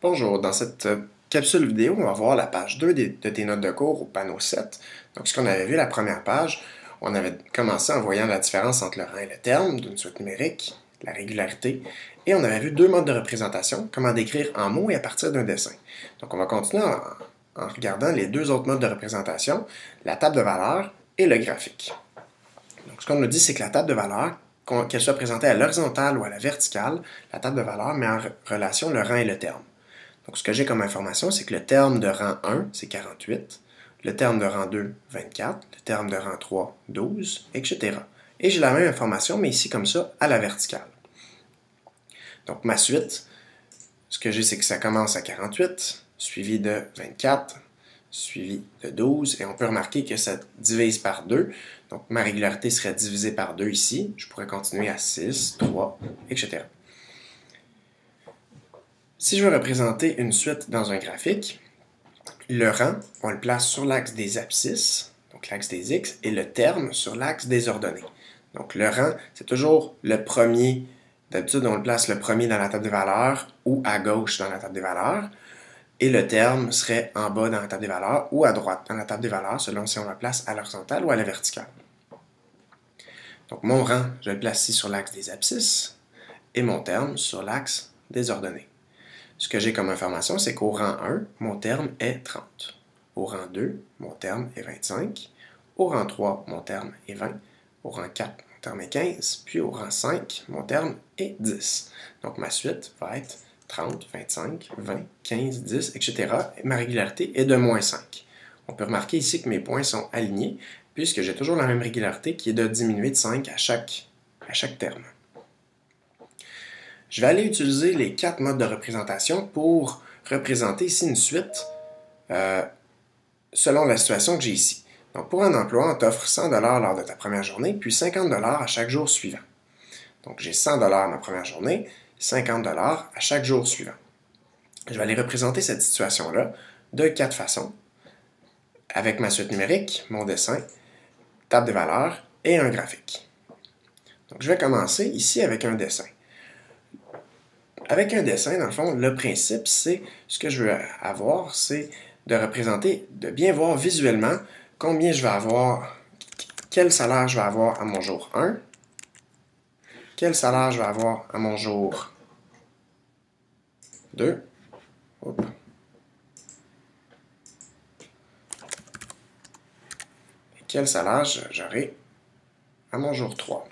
Bonjour, dans cette capsule vidéo, on va voir la page 2 de tes notes de cours au panneau 7. Donc, ce qu'on avait vu la première page, on avait commencé en voyant la différence entre le rang et le terme d'une suite numérique, la régularité, et on avait vu deux modes de représentation, comment décrire en mots et à partir d'un dessin. Donc, on va continuer en regardant les deux autres modes de représentation, la table de valeurs et le graphique. Donc, ce qu'on nous dit, c'est que la table de valeurs, qu'elle soit présentée à l'horizontale ou à la verticale, la table de valeurs met en relation le rang et le terme. Donc, ce que j'ai comme information, c'est que le terme de rang 1, c'est 48, le terme de rang 2, 24, le terme de rang 3, 12, etc. Et j'ai la même information, mais ici comme ça, à la verticale. Donc, ma suite, ce que j'ai, c'est que ça commence à 48, suivi de 24, suivi de 12, et on peut remarquer que ça divise par 2. Donc, ma régularité serait divisée par 2 ici. Je pourrais continuer à 6, 3, etc. Si je veux représenter une suite dans un graphique, le rang, on le place sur l'axe des abscisses, donc l'axe des X, et le terme sur l'axe des ordonnées. Donc le rang, c'est toujours le premier. D'habitude, on le place le premier dans la table des valeurs ou à gauche dans la table des valeurs. Et le terme serait en bas dans la table des valeurs ou à droite dans la table des valeurs, selon si on la place à l'horizontale ou à la verticale. Donc mon rang, je le place ici sur l'axe des abscisses et mon terme sur l'axe des ordonnées. Ce que j'ai comme information, c'est qu'au rang 1, mon terme est 30. Au rang 2, mon terme est 25. Au rang 3, mon terme est 20. Au rang 4, mon terme est 15. Puis au rang 5, mon terme est 10. Donc ma suite va être 30, 25, 20, 15, 10, etc. Et ma régularité est de moins 5. On peut remarquer ici que mes points sont alignés, puisque j'ai toujours la même régularité qui est de diminuer de 5 à chaque terme. Je vais aller utiliser les 4 modes de représentation pour représenter ici une suite selon la situation que j'ai ici. Donc, pour un emploi, on t'offre 100 $ lors de ta première journée, puis 50 $ à chaque jour suivant. Donc, j'ai 100 $ ma première journée, 50 $ à chaque jour suivant. Je vais aller représenter cette situation-là de 4 façons, avec ma suite numérique, mon dessin, table de valeurs et un graphique. Donc, je vais commencer ici avec un dessin. Avec un dessin, dans le fond, le principe, c'est ce que je veux avoir, c'est de représenter, de bien voir visuellement combien je vais avoir, quel salaire je vais avoir à mon jour 1, quel salaire je vais avoir à mon jour 2, et quel salaire j'aurai à mon jour 3.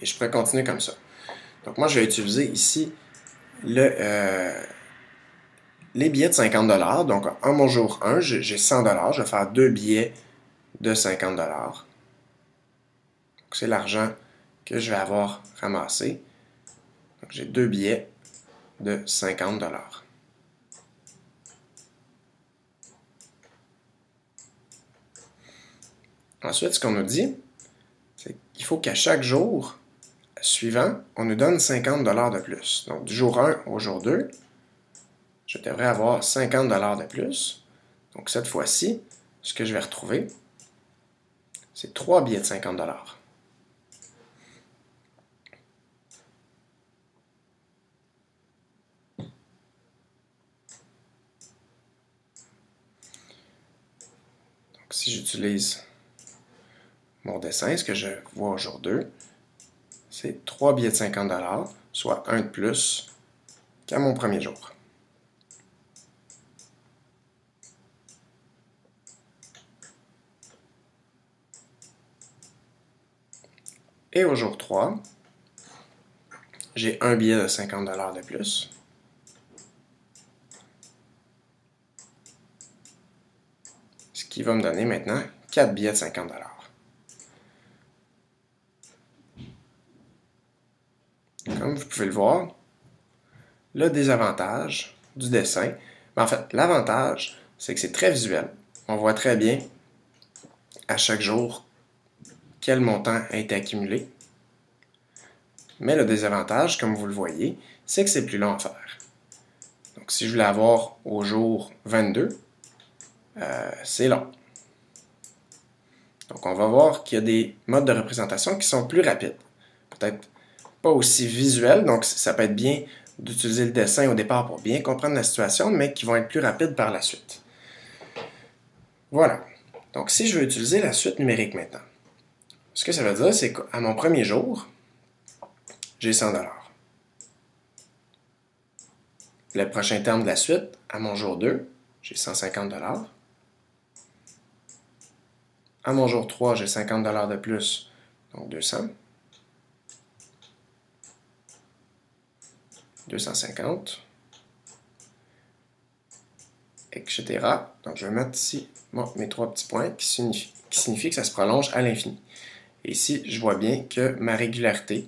Et je pourrais continuer comme ça. Donc moi, je vais utiliser ici les billets de 50 $. Donc, à mon jour 1, j'ai 100 $. Je vais faire 2 billets de 50 $. Donc, c'est l'argent que je vais avoir ramassé. Donc, j'ai 2 billets de 50 $. Ensuite, ce qu'on nous dit, c'est qu'il faut qu'à chaque jour suivant, on nous donne 50 $ de plus. Donc, du jour 1 au jour 2, je devrais avoir 50 $ de plus. Donc, cette fois-ci, ce que je vais retrouver, c'est 3 billets de 50 $. Donc, si j'utilise mon dessin, ce que je vois au jour 2, c'est 3 billets de 50 $, soit un de plus qu'à mon premier jour. Et au jour 3, j'ai un billet de 50 $ de plus. Ce qui va me donner maintenant 4 billets de 50 $. Comme vous pouvez le voir, le désavantage du dessin, en fait, l'avantage, c'est que c'est très visuel. On voit très bien à chaque jour quel montant a été accumulé. Mais le désavantage, comme vous le voyez, c'est que c'est plus long à faire. Donc, si je voulais avoir au jour 22, c'est long. Donc, on va voir qu'il y a des modes de représentation qui sont plus rapides. Peut-être pas aussi visuels, donc ça peut être bien d'utiliser le dessin au départ pour bien comprendre la situation, mais qui vont être plus rapides par la suite. Voilà. Donc, si je veux utiliser la suite numérique maintenant, ce que ça veut dire, c'est qu'à mon premier jour, j'ai 100 $. Le prochain terme de la suite, à mon jour 2, j'ai 150 $. À mon jour 3, j'ai 50 $ de plus, donc 200. 250. Etc. Donc, je vais mettre ici mes 3 petits points qui signifient que ça se prolonge à l'infini. Et ici, je vois bien que ma régularité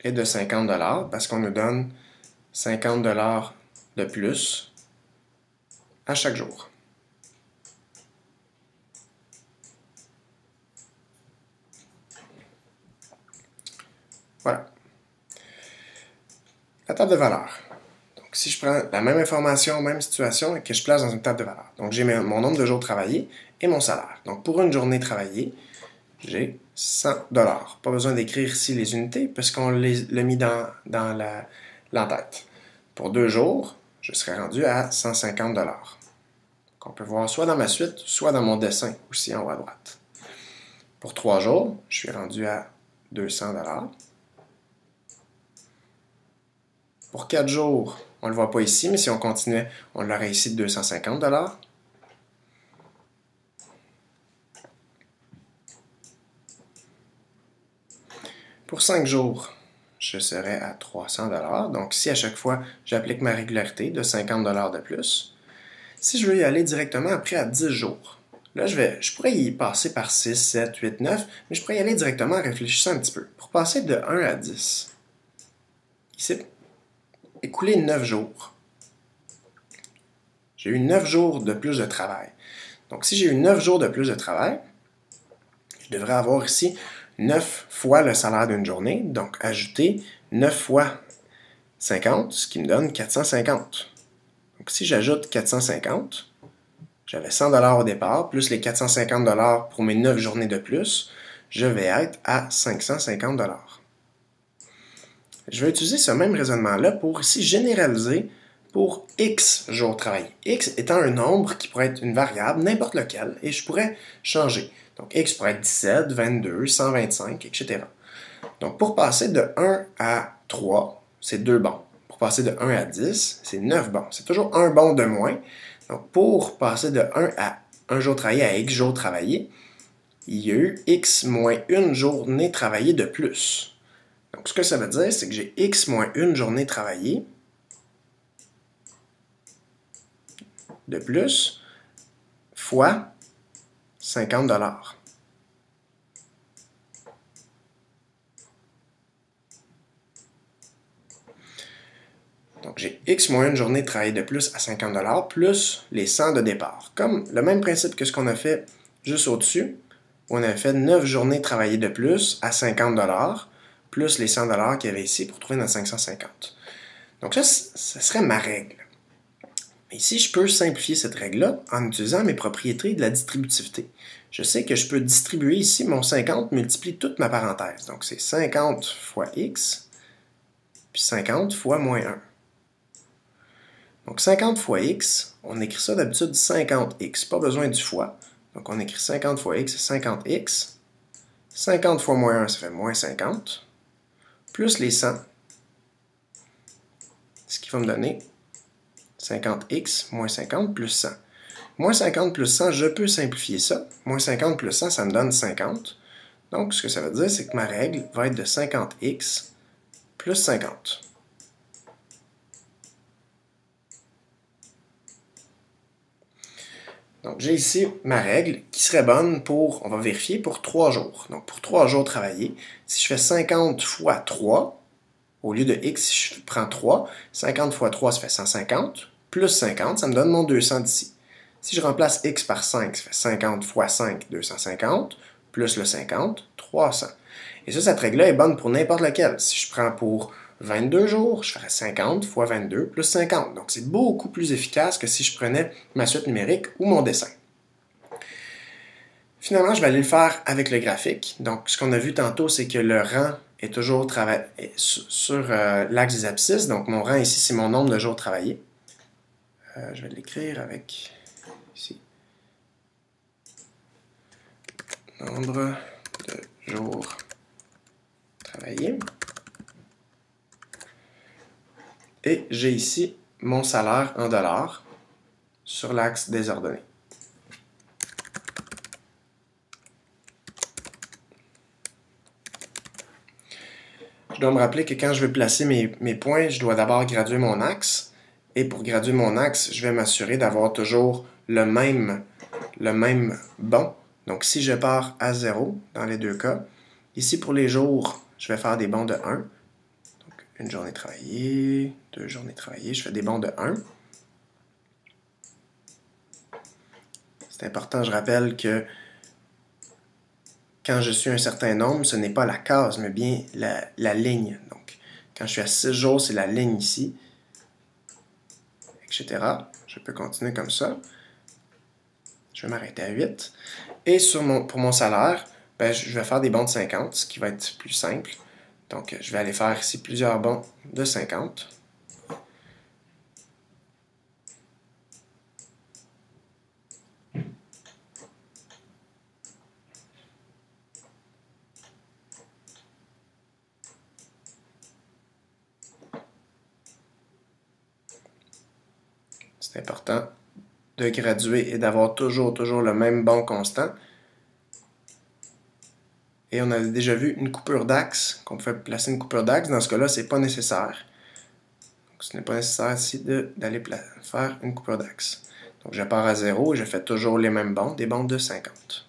est de 50 $ parce qu'on nous donne 50 $ de plus à chaque jour. Voilà. La table de valeurs. Donc, si je prends la même information, même situation, et que je place dans une table de valeurs. Donc, j'ai mon nombre de jours travaillés et mon salaire. Donc, pour une journée travaillée, j'ai 100 $. Pas besoin d'écrire ici les unités, puisqu'on l'a mis dans l'entête. Pour 2 jours, je serai rendu à 150 $. Qu'on peut voir soit dans ma suite, soit dans mon dessin, aussi en haut à droite. Pour 3 jours, je suis rendu à 200 $. Pour 4 jours, on ne le voit pas ici, mais si on continuait, on l'aurait ici de 250 $. Pour 5 jours, je serais à 300 $. Donc, si à chaque fois, j'applique ma régularité de 50 $ de plus, si je veux y aller directement après à 10 jours, là, je pourrais y passer par 6, 7, 8, 9, mais je pourrais y aller directement en réfléchissant un petit peu. Pour passer de 1 à 10, ici, écouler 9 jours. J'ai eu 9 jours de plus de travail. Donc, si j'ai eu 9 jours de plus de travail, je devrais avoir ici 9 fois le salaire d'une journée, donc ajouter 9 fois 50, ce qui me donne 450. Donc, si j'ajoute 450, j'avais 100 $ au départ, plus les 450 $ pour mes 9 journées de plus, je vais être à 550 $. Je vais utiliser ce même raisonnement-là pour ici généraliser pour X jours travaillés. X étant un nombre qui pourrait être une variable, n'importe lequel, et je pourrais changer. Donc, X pourrait être 17, 22, 125, etc. Donc, pour passer de 1 à 3, c'est 2 bons. Pour passer de 1 à 10, c'est 9 bons. C'est toujours un bon de moins. Donc, pour passer de 1 à 1 jour travaillé à X jours travaillés, il y a eu X moins une journée travaillée de plus. Donc, ce que ça veut dire, c'est que j'ai X moins une journée travaillée de plus fois 50 $. Donc, j'ai X moins une journée travaillée de plus à 50 $ plus les 100 de départ. Comme le même principe que ce qu'on a fait juste au-dessus, où on avait fait 9 journées travaillées de plus à 50 $ plus les 100 $ qu'il y avait ici pour trouver notre 550. Donc, ça serait ma règle. Mais ici, je peux simplifier cette règle-là en utilisant mes propriétés de la distributivité. Je sais que je peux distribuer ici mon 50 multiplie toute ma parenthèse. Donc, c'est 50 fois x, puis 50 fois moins 1. Donc, 50 fois x, on écrit ça d'habitude 50x, pas besoin du fois. Donc, on écrit 50 fois x, 50x. 50 fois moins 1, ça fait moins 50. Plus les 100, ce qui va me donner 50x moins 50 plus 100. Moins 50 plus 100, je peux simplifier ça. Moins 50 plus 100, ça me donne 50. Donc, ce que ça veut dire, c'est que ma règle va être de 50x plus 50. Donc, j'ai ici ma règle qui serait bonne pour, on va vérifier, pour 3 jours. Donc, pour 3 jours travaillés, si je fais 50 fois 3, au lieu de x, si je prends 3, 50 fois 3, ça fait 150, plus 50, ça me donne mon 200 d'ici. Si je remplace x par 5, ça fait 50 fois 5, 250, plus le 50, 300. Et ça, cette règle-là est bonne pour n'importe lequel. Si je prends pour 22 jours, je ferais 50 fois 22 plus 50. Donc, c'est beaucoup plus efficace que si je prenais ma suite numérique ou mon dessin. Finalement, je vais aller le faire avec le graphique. Donc, ce qu'on a vu tantôt, c'est que le rang est toujours sur l'axe des abscisses. Donc, mon rang ici, c'est mon nombre de jours travaillés. Je vais l'écrire avec ici. Nombre de jours travaillés. Et j'ai ici mon salaire en dollars sur l'axe des ordonnées. Je dois me rappeler que quand je veux placer mes points, je dois d'abord graduer mon axe. Et pour graduer mon axe, je vais m'assurer d'avoir toujours le même bond. Donc, si je pars à 0 dans les deux cas, ici pour les jours, je vais faire des bonds de 1. Donc, une journée travaillée, 2 journées travaillées, je fais des bonds de 1. C'est important, je rappelle que quand je suis un certain nombre, ce n'est pas la case, mais bien la ligne. Donc, quand je suis à 6 jours, c'est la ligne ici, etc. Je peux continuer comme ça. Je vais m'arrêter à 8. Et pour mon salaire, ben, je vais faire des bonds de 50, ce qui va être plus simple. Donc, je vais aller faire ici plusieurs bonds de 50. C'est important de graduer et d'avoir toujours le même bond constant. Et on a déjà vu une coupure d'axe, qu'on peut placer une coupure d'axe. Dans ce cas-là, ce n'est pas nécessaire. Donc, ce n'est pas nécessaire ici d'aller faire une coupure d'axe. Donc, je pars à 0 et je fais toujours les mêmes bonds, des bonds de 50.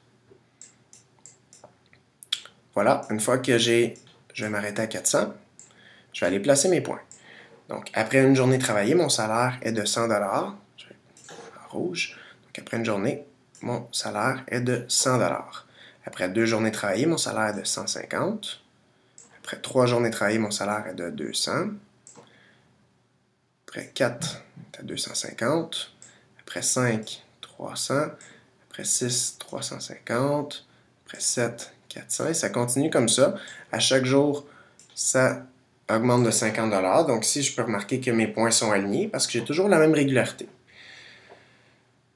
Voilà, une fois que je vais m'arrêter à 400, je vais aller placer mes points. Donc, après une journée travaillée, mon salaire est de 100 $. Je vais en rouge. Donc, après une journée, mon salaire est de 100 $. Après 2 journées travaillées, mon salaire est de 150. Après 3 journées travaillées, mon salaire est de 200. Après 4, c'est à 250. Après 5, 300. Après 6, 350. Après 7, 400. Et ça continue comme ça. À chaque jour, ça augmente de 50 $. Donc ici, je peux remarquer que mes points sont alignés parce que j'ai toujours la même régularité.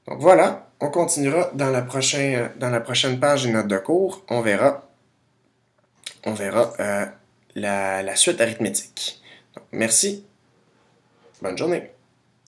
Donc voilà, on continuera dans la prochaine page des notes de cours. On verra la suite arithmétique. Donc, merci. Bonne journée.